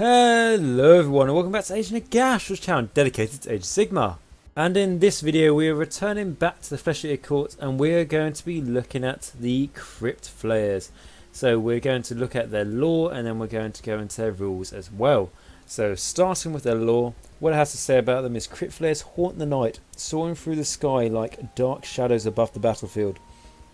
Hello everyone and welcome back to Age Nagash's channel dedicated to Age Sigmar. And in this video we are returning back to the Fleshly Court and we are going to be looking at the Crypt Flayers. So we're going to look at their lore and then we're going to go into their rules as well. So starting with their lore, what it has to say about them is Crypt Flayers haunt the night, soaring through the sky like dark shadows above the battlefield,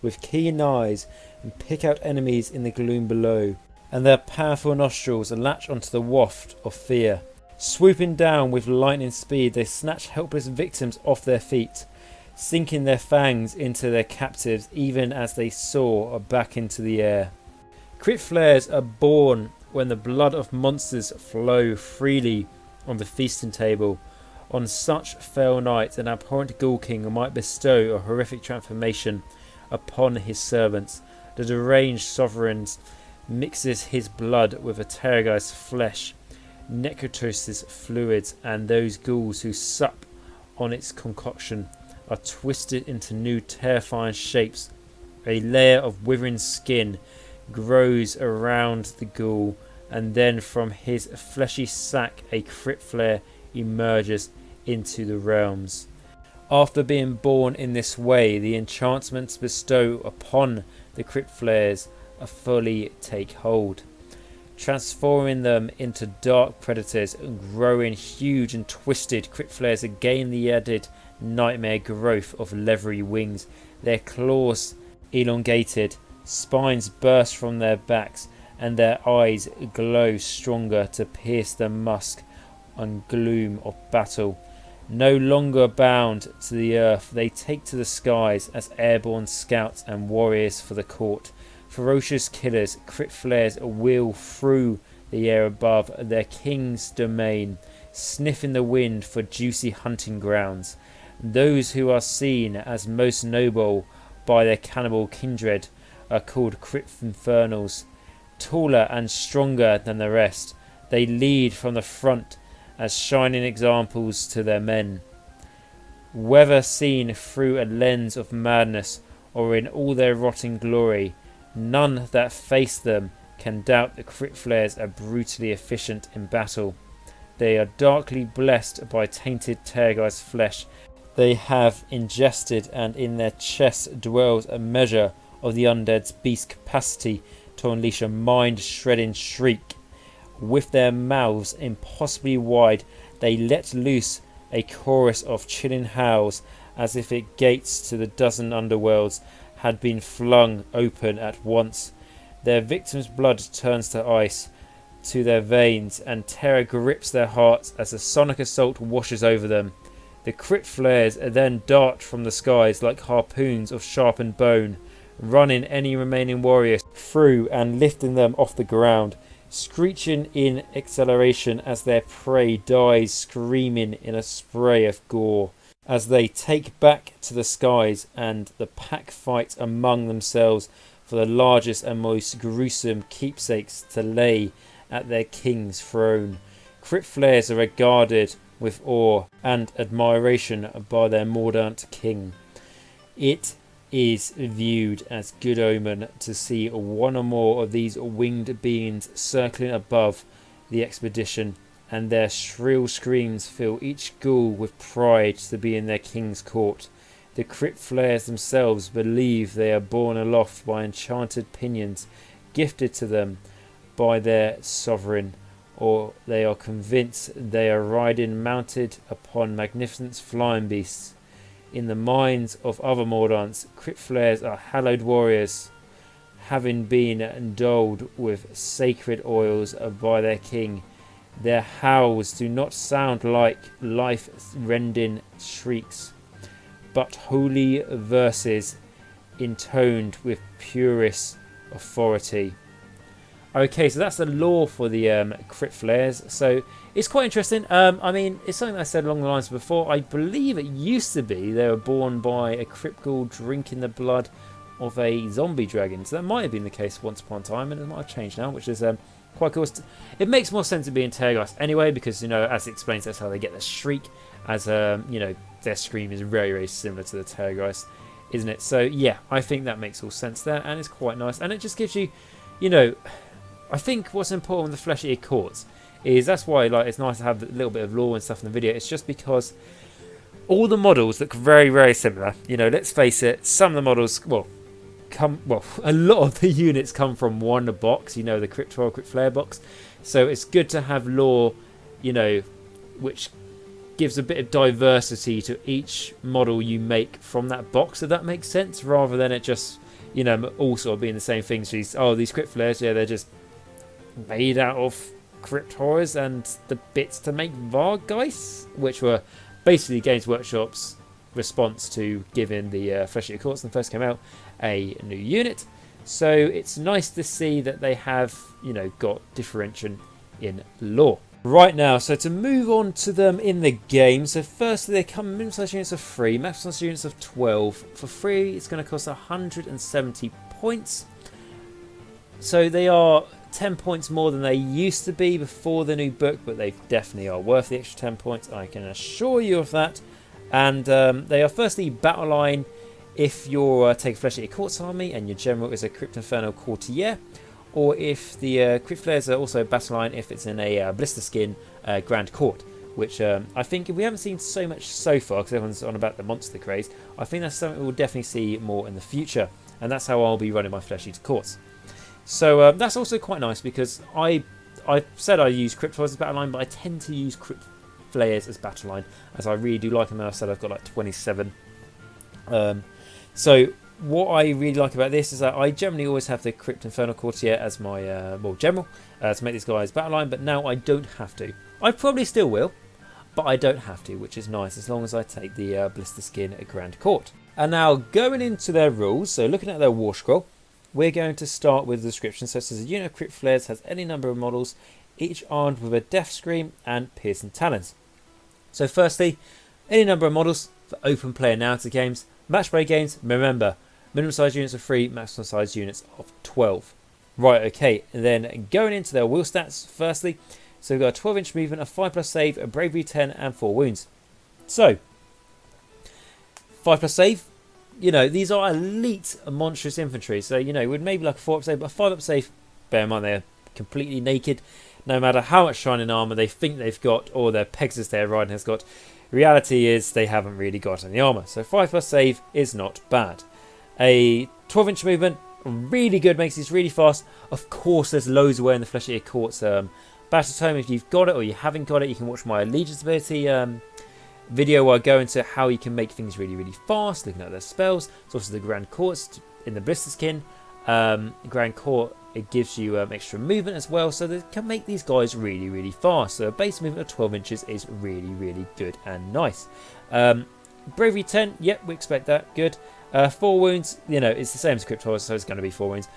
with keen eyes and pick out enemies in the gloom below. And their powerful nostrils latch onto the waft of fear. Swooping down with lightning speed, they snatch helpless victims off their feet, sinking their fangs into their captives even as they soar back into the air. Crypt Flayers are born when the blood of monsters flow freely on the feasting table. On such fell nights, an abhorrent Ghoul King might bestow a horrific transformation upon his servants. The deranged sovereigns mixes his blood with a Terrorgeist's flesh, necrotoses fluids, and those ghouls who sup on its concoction are twisted into new terrifying shapes. A layer of withering skin grows around the ghoul, and then from his fleshy sack a Crypt Flayer emerges into the realms. After being born in this way, the enchantments bestowed upon the Crypt Flayers fully take hold, transforming them into dark predators and growing huge and twisted. Crypt Flayers gain the added nightmare growth of leathery wings, their claws elongated, spines burst from their backs, and their eyes glow stronger to pierce the musk and gloom of battle. No longer bound to the earth, they take to the skies as airborne scouts and warriors for the court. Ferocious killers, Crypt Flayers wheel through the air above their king's domain, sniffing the wind for juicy hunting grounds. Those who are seen as most noble by their cannibal kindred are called Crypt Infernals. Taller and stronger than the rest, they lead from the front as shining examples to their men. Whether seen through a lens of madness or in all their rotting glory, none that face them can doubt the Crypt Flayers are brutally efficient in battle. They are darkly blessed by tainted Terrorgeist flesh they have ingested, and in their chests dwells a measure of the undead's beast capacity to unleash a mind-shredding shriek. With their mouths impossibly wide, they let loose a chorus of chilling howls as if it gates to the dozen underworlds had been flung open at once. Their victims' blood turns to ice to their veins, and terror grips their hearts as a sonic assault washes over them. The Crypt Flayers then dart from the skies like harpoons of sharpened bone, running any remaining warriors through and lifting them off the ground, screeching in acceleration as their prey dies screaming in a spray of gore. As they take back to the skies and the pack fight among themselves for the largest and most gruesome keepsakes to lay at their king's throne. Crypt Flayers are regarded with awe and admiration by their mordant king. It is viewed as good omen to see one or more of these winged beings circling above the expedition, and their shrill screams fill each ghoul with pride to be in their king's court. The Crypt Flayers themselves believe they are borne aloft by enchanted pinions gifted to them by their sovereign, or they are convinced they are riding mounted upon magnificent flying beasts. In the minds of other Mordants, Crypt Flayers are hallowed warriors, having been endowed with sacred oils by their king. Their howls do not sound like life-rending shrieks, but holy verses intoned with purest authority. Okay, so that's the lore for the Crypt Flayers. So it's quite interesting. I mean, it's something I said along the lines before. I believe it used to be they were born by a Crypt Ghoul drinking the blood of a zombie dragon. So that might have been the case once upon a time, and it might have changed now, which is quite cool. It makes more sense to be in Terrorgeist anyway, because, you know, as it explains, that's how they get the shriek, as, you know, their scream is very, very similar to the Terrorgeist, isn't it? So, yeah, I think that makes all sense there, and it's quite nice. And it just gives you, you know, I think what's important with the Fleshly Courts is that's why like it's nice to have a little bit of lore and stuff in the video. It's just because all the models look very, very similar. You know, let's face it, some of the models, a lot of the units come from one box, you know, the Crypt Flayer box. So it's good to have lore, you know, which gives a bit of diversity to each model you make from that box, if that makes sense, rather than it just, you know, all sort of being the same thing. So these Crypt Flayers, yeah, they're just made out of Crypt Horrors and the bits to make Vargeist, which were basically Games Workshop's response to giving the Flesh Eater Courts when they first came out a new unit. So it's nice to see that they have, you know, got differentiation in lore. Right now, so to move on to them in the game, so firstly they come minimum size units of 3, maximum size units of 12. For free, it's going to cost 170 points. So they are 10 points more than they used to be before the new book, but they definitely are worth the extra 10 points, I can assure you of that. And they are firstly battle line if you're take a Flesh Eater Courts army and your general is a Crypt Inferno Courtier, or if the Crypt Flayers are also battle line if it's in a Blister Skin Grand Court, which I think we haven't seen so much so far because everyone's on about the monster craze. I think that's something we'll definitely see more in the future, and that's how I'll be running my Flesh Eater Courts. So that's also quite nice because I said I use Crypt Flayers as battle line, but I tend to use Crypt Flayers as battle line as I really do like them. And I said I've got like 27. So what I really like about this is that I generally always have the Crypt Inferno Courtier as my general to make these guys battle line, but now I don't have to. I probably still will, but I don't have to, which is nice as long as I take the Blister Skin at Grand Court. And now going into their rules, so looking at their War Scroll, we're going to start with the description. So it says a unit of Crypt Flayers has any number of models, each armed with a Death Scream and Piercing Talons. So firstly, any number of models for open player narrative games. Match play games, remember, minimum size units of 3, maximum size units of 12. Right, okay, and then going into their wheel stats, firstly, so we've got a 12-inch movement, a 5+ save, a bravery 10, and 4 wounds. So, 5+ save, you know, these are elite monstrous infantry. So, you know, we'd maybe like a 4-up save, but a 5-up save, bear in mind they're completely naked. No matter how much shining armour they think they've got, or their Pegasus they're riding has got, reality is they haven't really got any armour. So 5+ save is not bad. A 12-inch movement, really good, makes these really fast. Of course, there's loads away in the Flesh Eater Courts Battle Tome. If you've got it or you haven't got it, you can watch my Allegiance ability video where I go into how you can make things really, really fast, looking at their spells. It's also the Grand Courts in the Blister Skin. Grand Court, it gives you extra movement as well, so they can make these guys really, really fast. So a base movement of 12 inches is really, really good and nice. Bravery 10, yep, we expect that, good. 4 wounds, you know, it's the same as Crypt Horrors, so it's going to be 4 wounds,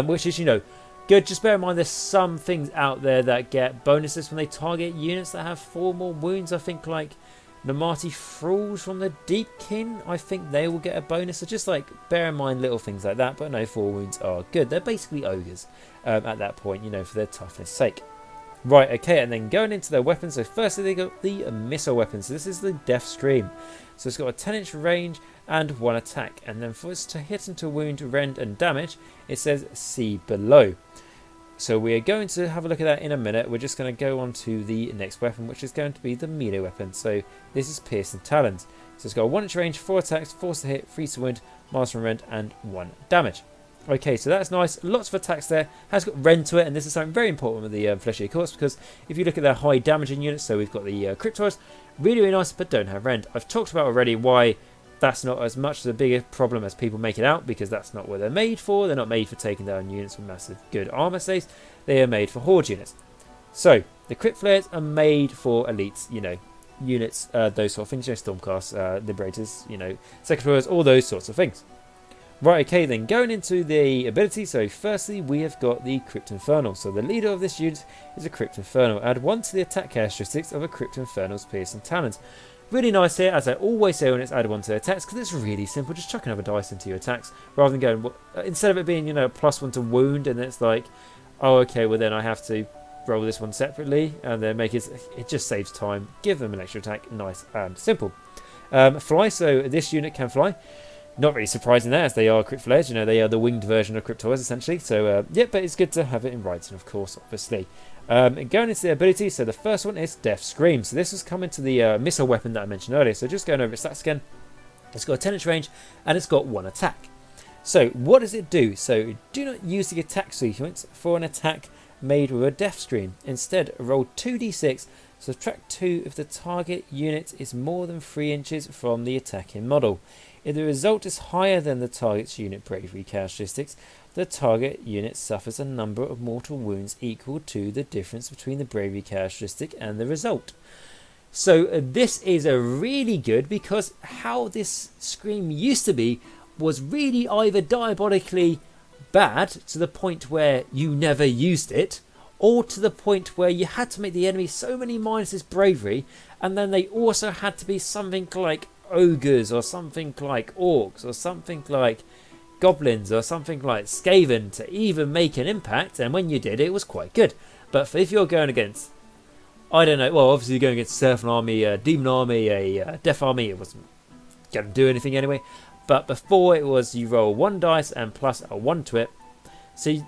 which is, you know, good. Just bear in mind there's some things out there that get bonuses when they target units that have 4 more wounds. I think like Namati Thralls from the Deepkin, I think they will get a bonus. So just like bear in mind little things like that, but no, 4 wounds are good. They're basically ogres at that point, you know, for their toughness sake. Right, okay, and then going into their weapons. So firstly they got the missile weapons. So this is the Death Scream. So it's got a 10-inch range and 1 attack. And then for us to hit into wound, rend and damage, it says see below. So we are going to have a look at that in a minute. We're just going to go on to the next weapon, which is going to be the melee weapon. So this is Piercing Talons. So it's got a 1-inch range, 4 attacks, 4 to hit, 3 to wound, -1 rend and 1 damage. Okay, so that's nice. Lots of attacks there. Has got rend to it, and this is something very important with the Flesh Eater Courts, because if you look at their high damaging units, so we've got the Crypt Horrors, really, really nice, but don't have rend. I've talked about already why that's not as much of a bigger problem as people make it out, because that's not what they're made for. They're not made for taking down units with massive good armor saves. They are made for horde units. So the Crypt Flayers are made for elites, you know, units, those sort of things, you know, Stormcast, Liberators, you know, Secretaries, all those sorts of things. Right, okay, then going into the ability. So firstly we have got the Crypt Infernal. So the leader of this unit is a Crypt Infernal. Add 1 to the attack characteristics of a Crypt Infernal's Piercing Talons. Really nice here, as I always say when it's added 1 to the attacks, because it's really simple. Just chuck another dice into your attacks, rather than going, instead of it being, you know, +1 to wound, and it's like, oh, okay, well then I have to roll this one separately, and then make it just saves time. Give them an extra attack, nice and simple. Fly, so this unit can fly. Not really surprising there, as they are Crypt Flayers. You know, they are the winged version of Crypt Flayers, essentially. So, yeah, but it's good to have it in writing, of course, obviously. And going into the abilities, so the first one is Death Scream. So this is coming to the missile weapon that I mentioned earlier. So just going over its stats again. It's got a 10-inch range, and it's got 1 attack. So what does it do? So do not use the attack sequence for an attack made with a Death Scream. Instead, roll 2d6, subtract 2 if the target unit is more than 3 inches from the attacking model. If the result is higher than the target's unit bravery characteristics, the target unit suffers a number of mortal wounds equal to the difference between the bravery characteristic and the result. So this is a really good, because how this scream used to be was really either diabolically bad to the point where you never used it, or to the point where you had to make the enemy so many minuses bravery, and then they also had to be something like ogres or something like orcs or something like goblins or something like Skaven to even make an impact. And when you did, it was quite good. But if you're going against, I don't know, well, obviously you're going against a Serpent army, a Demon army, a Death army, it wasn't going to do anything anyway. But before, it was you roll 1 dice and plus a 1 to it. So,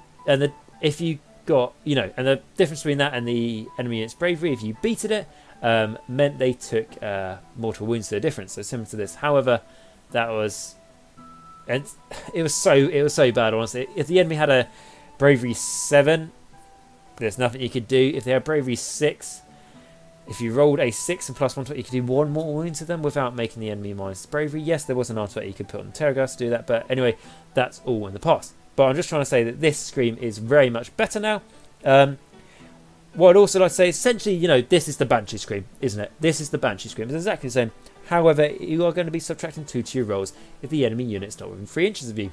if you got, you know, and the difference between that and the enemy unit's bravery, if you beated it, meant they took mortal wounds to the difference. So similar to this. However, that was, and it was so bad, honestly. If the enemy had a bravery 7, there's nothing you could do. If they had bravery 6, if you rolled a 6 and plus 1 to it, you could do 1 mortal wound to them without making the enemy minus bravery. Yes, there was an artifact you could put on Terragast to do that, but anyway, that's all in the past. But I'm just trying to say that this scream is very much better now. What I'd also like to say, essentially, you know, this is the Banshee Scream, isn't it? This is the Banshee Scream. It's exactly the same. However, you are going to be subtracting 2 to your rolls if the enemy unit's not within 3 inches of you.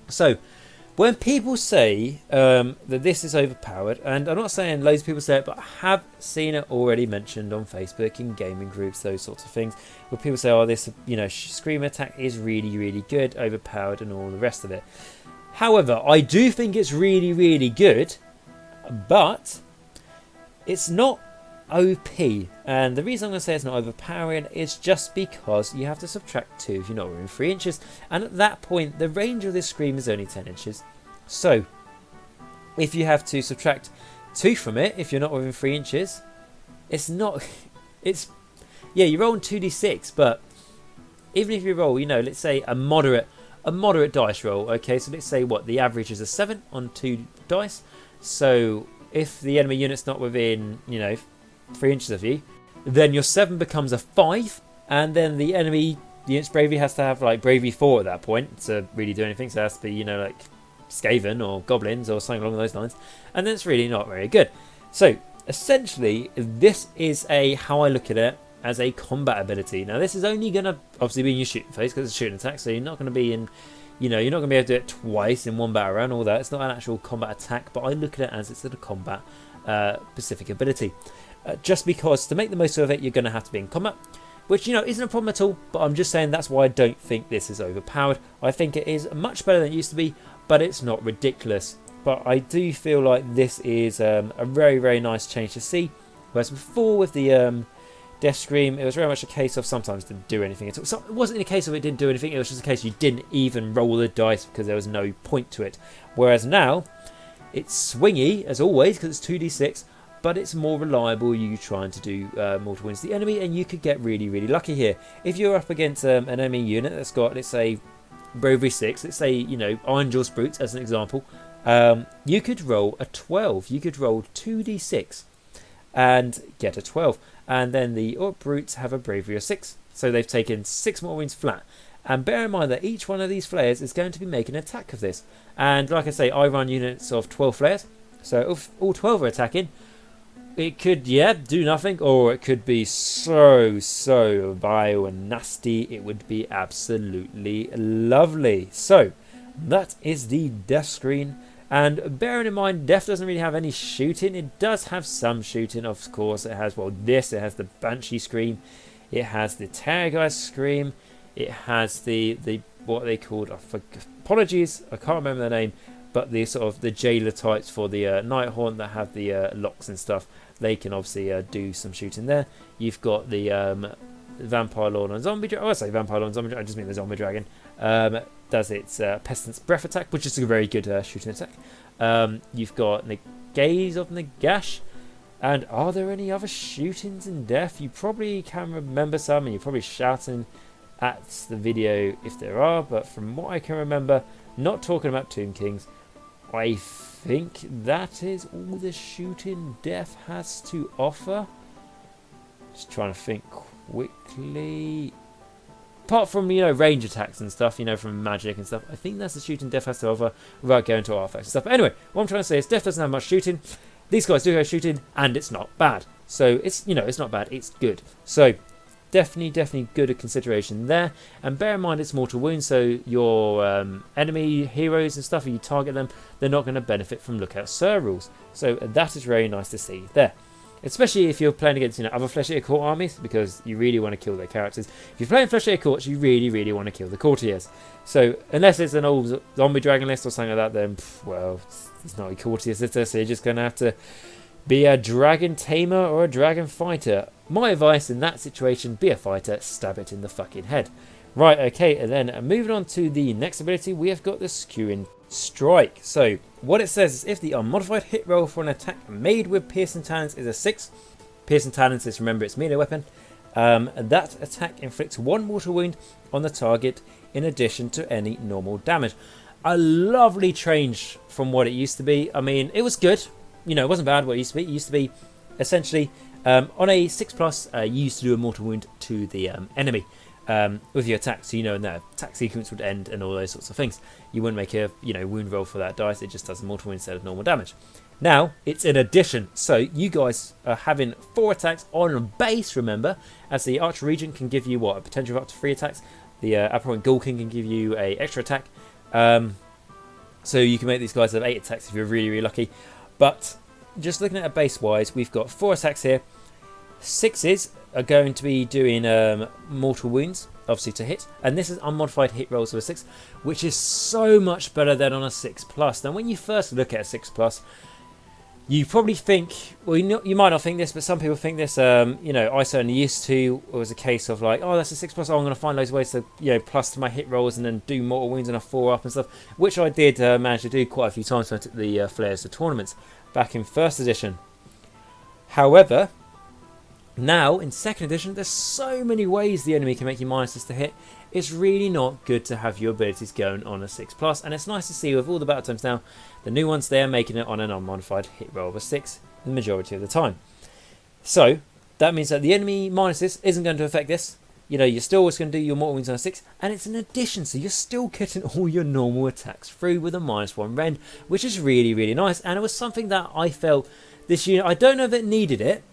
So, when people say that this is overpowered, and I'm not saying loads of people say it, but I have seen it already mentioned on Facebook, in gaming groups, those sorts of things, where people say, oh, this, you know, Scream attack is really, really good, overpowered, and all the rest of it. However, I do think it's really, really good, but it's not OP. And the reason I'm going to say it's not overpowering is just because you have to subtract 2 if you're not within 3 inches. And at that point, the range of this scream is only 10 inches. So, if you have to subtract 2 from it, if you're not within 3 inches, it's not... It's... Yeah, you're rolling 2d6, but even if you roll, you know, let's say a moderate dice roll, okay, so let's say what the average is a 7 on 2 dice. So if the enemy unit's not within, you know, 3 inches of you, then your 7 becomes a 5, and then the enemy unit's bravery has to have like bravery 4 at that point to really do anything. So it has to be, you know, like Skaven or goblins or something along those lines, and then it's really not very good. So essentially, this is how I look at it, as a combat ability. Now this is only going to obviously be in your shooting phase because it's a shooting attack, so you're not going to be in, you know, you're not going to be able to do it twice in one battle round, all that. It's not an actual combat attack, but I look at it as it's a combat specific ability. Just because to make the most of it, you're going to have to be in combat, which, you know, isn't a problem at all, but I'm just saying that's why I don't think this is overpowered. I think it is much better than it used to be, but it's not ridiculous. But I do feel like this is a very, very nice change to see, whereas before with the Death Scream, it was very much a case of sometimes didn't do anything at all. So it wasn't a case of it didn't do anything, it was just a case you didn't even roll the dice because there was no point to it. Whereas now, it's swingy as always because it's 2d6, but it's more reliable. You trying to do mortal wounds to the enemy, and you could get really, really lucky here. If you're up against an enemy unit that's got, let's say, bravery 6, let's say, you know, Iron Jaws Brutes as an example, you could roll a 12. You could roll 2d6 and get a 12. And then the Orc Brutes have a bravery of 6. So they've taken 6 mortal wounds flat. And bear in mind that each one of these flayers is going to be making an attack of this. And like I say, I run units of 12 flayers. So if all 12 are attacking, it could, yeah, do nothing. Or it could be so vile and nasty. It would be absolutely lovely. So that is the Death Screen. And bearing in mind, Death doesn't really have any shooting. It does have some shooting, of course. It has, well, this. It has the Banshee Scream. It has the Terrorgeist Scream. It has the what they called, apologies, I can't remember the name, but the sort of the jailer types for the Nighthaunt that have the locks and stuff. They can obviously do some shooting there. You've got the Vampire Lord and Zombie Dragon. Oh, I say Vampire Lord and Zombie Dragon. I just mean the Zombie Dragon. Does its Pestilence Breath attack, which is a very good shooting attack. You've got the Gaze of Nagash. And are there any other shootings in Death? You probably can remember some, and you're probably shouting at the video if there are, but from what I can remember, not talking about Tomb Kings, I think that is all the shooting Death has to offer. Just trying to think quickly. Apart from, range attacks and stuff, from magic and stuff, I think that's the shooting Death has to offer without going to artifacts and stuff. But anyway, what I'm trying to say is Death doesn't have much shooting. These guys do go shooting, and it's not bad. So it's, it's not bad, it's good. So definitely good a consideration there. And bear in mind it's mortal wounds, so your enemy heroes and stuff, if you target them, they're not going to benefit from Lookout Sir rules. So that is very nice to see there. Especially if you're playing against other Flesh Eater Court armies, because you really want to kill their characters. If you're playing Flesh Eater Courts, you really want to kill the courtiers. So unless it's an old zombie dragon list or something like that, then well, it's not a courtier sitter, so you're just going to have to be a dragon tamer or a dragon fighter. My advice in that situation, be a fighter, stab it in the fucking head. Right, okay, and then moving on to the next ability, we have got the Skewing Strike. So what it says is if the unmodified hit roll for an attack made with Piercing Talons is a 6, Piercing Talons is, remember, it's melee weapon, that attack inflicts 1 mortal wound on the target in addition to any normal damage. A lovely change from what it used to be. I mean, it was good. It wasn't bad what it used to be. It used to be essentially on a 6+, you used to do a mortal wound to the enemy with your attack. So, and the attack sequence would end and all those sorts of things. You wouldn't make a wound roll for that dice. It just does a mortal wound instead of normal damage. Now, it's an addition. So, you guys are having 4 attacks on base, remember, as the Archer Regent can give you, a potential of up to 3 attacks. The Abhorrent Ghoul King can give you a extra attack. So you can make these guys have 8 attacks if you're really lucky. But just looking at it base-wise, we've got 4 attacks here. 6s are going to be doing mortal wounds, obviously to hit. And this is unmodified hit rolls of a 6, which is so much better than on a 6+. Now, when you first look at a 6+, you probably think, well, you might not think this, but some people think this. I certainly used to. It was a case of like, oh, that's a 6+. Oh, I'm going to find loads of ways to, plus to my hit rolls and then do mortal wounds and a 4+ and stuff, which I did manage to do quite a few times when I took the Flayers to tournaments back in 1st edition. However, now in 2nd edition, there's so many ways the enemy can make you minuses to hit. It's really not good to have your abilities going on a 6+, and it's nice to see with all the battle times now, the new ones, they are making it on an unmodified hit roll of a 6 the majority of the time. So that means that the enemy minuses isn't going to affect this. You're still always going to do your mortal wounds on a 6, and it's an addition, so you're still getting all your normal attacks through with a -1 rend, which is really nice. And it was something that I felt this unit, I don't know if it needed it,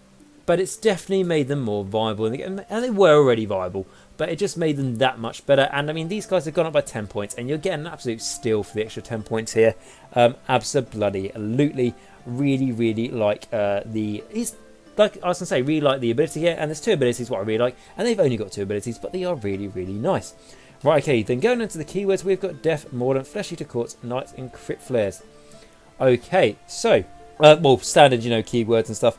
but it's definitely made them more viable, and they were already viable, but it just made them that much better. And I mean, these guys have gone up by 10 points, and you're getting an absolute steal for the extra 10 points here. Absolutely, really like like I was going to say, really like the ability here, and there's 2 abilities what I really like, and they've only got 2 abilities, but they are really nice. Right, okay, then going into the keywords, we've got Death, Mordant, Flesh Eater Courts, Knights, and Crypt Flayers. Okay, so standard, keywords and stuff.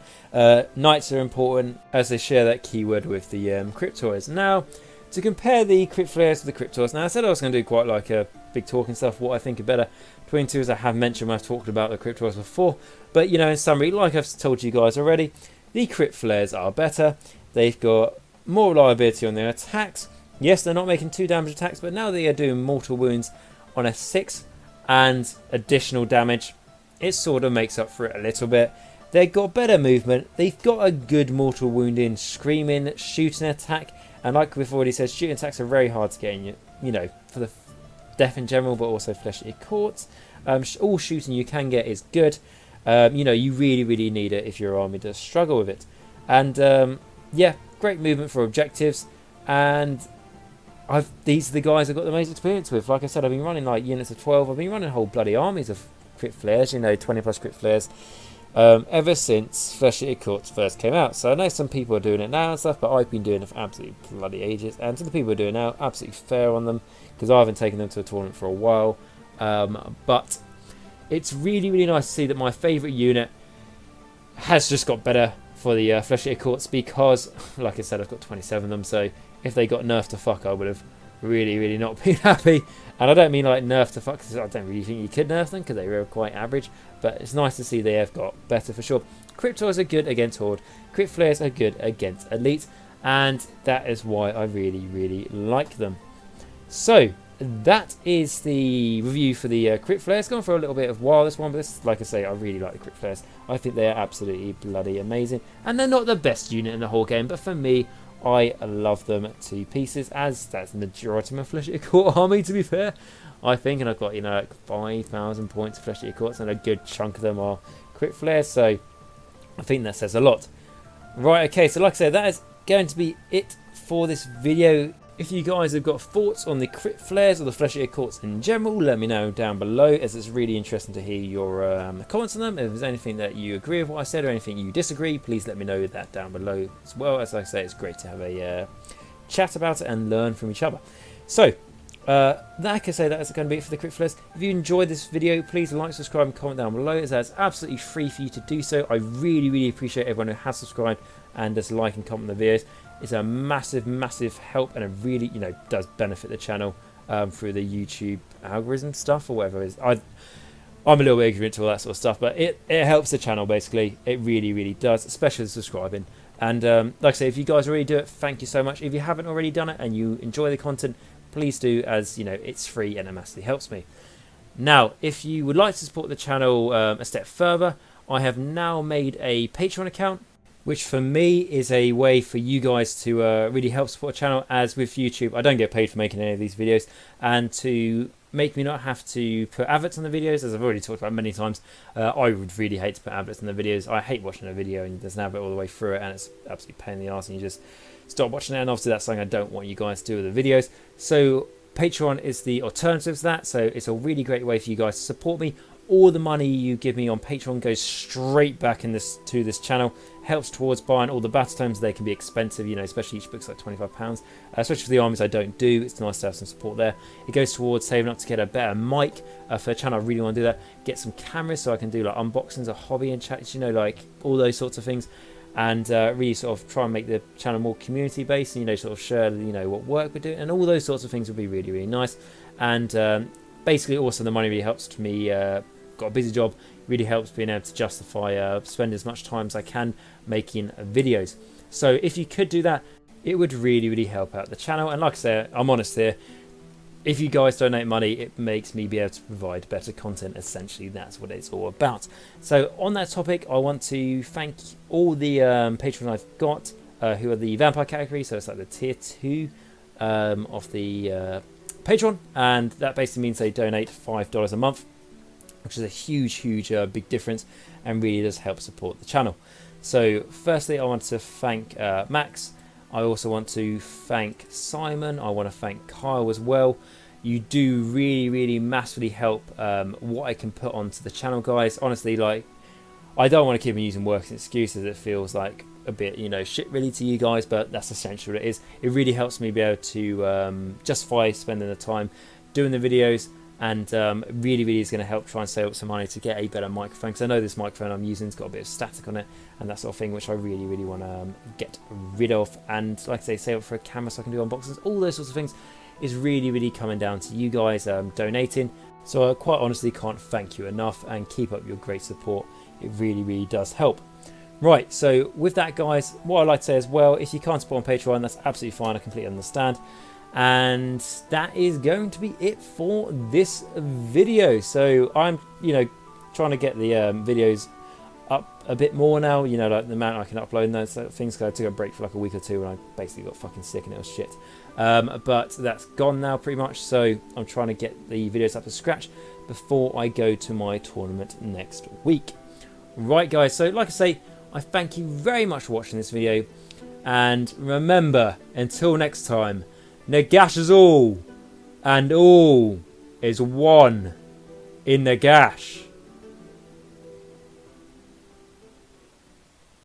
Knights are important as they share that keyword with the Cryptoids. Now, to compare the Crypt Flayers with the Cryptoids, now I said I was going to do quite like a big talk and stuff, what I think are better between 2, as I have mentioned when I've talked about the Cryptoids before. But, in summary, like I've told you guys already, the Crypt Flayers are better. They've got more reliability on their attacks. Yes, they're not making 2 damage attacks, but now they are doing mortal wounds on a 6 and additional damage. It sort of makes up for it a little bit. They've got better movement. They've got a good mortal wounding, screaming, shooting attack. And like we've already said, shooting attacks are very hard to get in, for the Death in general, but also Flesh Eater Courts. All shooting you can get is good. You really need it if your army does struggle with it. And yeah, great movement for objectives. And these are the guys I've got the most experience with. Like I said, I've been running like units of 12. I've been running whole bloody armies of Crypt Flayers, 20+ Crypt Flayers, ever since Flesh Eater Courts first came out. So I know some people are doing it now and stuff, but I've been doing it for absolutely bloody ages. And to the people who are doing it now, absolutely fair on them, because I haven't taken them to a tournament for a while. But it's really nice to see that my favourite unit has just got better for the Flesh Eater Courts, because, like I said, I've got 27 of them. So if they got nerfed to fuck, I would have really not been happy. And I don't mean like nerf to fuck, because I don't really think you could nerf them because they were quite average. But it's nice to see they have got better for sure. Cryptos are good against Horde. Crypt Flayers are good against Elite. And that is why I really like them. So that is the review for the Crypt Flayers. Gone for a little bit of a while, this one, but this, like I say, I really like the Crypt Flayers. I think they are absolutely bloody amazing. And they're not the best unit in the whole game, but for me, I love them to pieces, as that's the majority of my Flesh Eater Court army, to be fair. I think, and I've got, you know, like 5,000 points of Flesh Eater Courts, and a good chunk of them are Crypt Flayers, so I think that says a lot. Right, okay, so like I said, that is going to be it for this video. If you guys have got thoughts on the Crypt Flayers or the Flesh Eater Courts in general, let me know down below, as it's really interesting to hear your comments on them. If there's anything that you agree with what I said or anything you disagree, please let me know that down below as well. As I say, it's great to have a chat about it and learn from each other. So, like I say, that is going to be it for the Crypt Flayers. If you enjoyed this video, please like, subscribe and comment down below, as that's absolutely free for you to do so. I really appreciate everyone who has subscribed and does like and comment on the videos. It's a massive help, and it really, you know, does benefit the channel through the YouTube algorithm stuff or whatever it is. I'm a little bit ignorant to all that sort of stuff, but it helps the channel basically. It really does, especially subscribing. And like I say, if you guys already do it, thank you so much. If you haven't already done it and you enjoy the content, please do, as you know, it's free and it massively helps me. Now, if you would like to support the channel a step further, I have now made a Patreon account, which for me is a way for you guys to really help support the channel, as with YouTube I don't get paid for making any of these videos, and to make me not have to put adverts on the videos, as I've already talked about many times. I would really hate to put adverts on the videos. I hate watching a video and there's an advert all the way through it, and it's absolutely a pain in the arse, and you just stop watching it, and obviously that's something I don't want you guys to do with the videos. So Patreon is the alternative to that, so it's a really great way for you guys to support me. All the money you give me on Patreon goes straight back to this channel, helps towards buying all the battle tomes. They can be expensive, you know, especially each book's like £25, especially for the armies I don't do. It's nice to have some support there. It goes towards saving up to get a better mic for the channel. I really want to do that. Get some cameras so I can do like unboxings of hobby and chats, you know, like all those sorts of things, and really sort of try and make the channel more community based, and, you know, sort of share, you know, what work we're doing, and all those sorts of things would be really nice. And basically also the money really helps me. Got a busy job, really helps being able to justify spending as much time as I can making videos. So if you could do that, it would really help out the channel. And like I say, I'm honest here, if you guys donate money, it makes me be able to provide better content. Essentially, that's what it's all about. So on that topic, I want to thank all the patrons I've got who are the vampire category, so it's like the tier 2 of the Patreon, and that basically means they donate $5 a month, which is a huge big difference, and really does help support the channel. So firstly, I want to thank Max. I also want to thank Simon. I want to thank Kyle as well. You do really massively help what I can put onto the channel, guys. Honestly, like, I don't want to keep on using work as excuses. It feels like a bit, you know, shit really to you guys, but that's essentially what it is. It really helps me be able to justify spending the time doing the videos. And really is going to help try and save up some money to get a better microphone, because I know this microphone I'm using has got a bit of static on it and that sort of thing, which I really want to get rid of. And like I say, save up for a camera so I can do unboxings. All those sorts of things is really coming down to you guys donating. So I quite honestly can't thank you enough, and keep up your great support. It really does help. Right, so with that, guys, what I'd like to say as well, if you can't support on Patreon, that's absolutely fine. I completely understand. And that is going to be it for this video. So I'm, you know, trying to get the videos up a bit more now, you know, like the amount I can upload and those things, because I took a break for like a week or two when I basically got fucking sick and it was shit. But that's gone now pretty much, so I'm trying to get the videos up to scratch before I go to my tournament next week. Right, guys, so like I say, I thank you very much for watching this video, and remember, until next time, Nagash is all, and all is one in Nagash.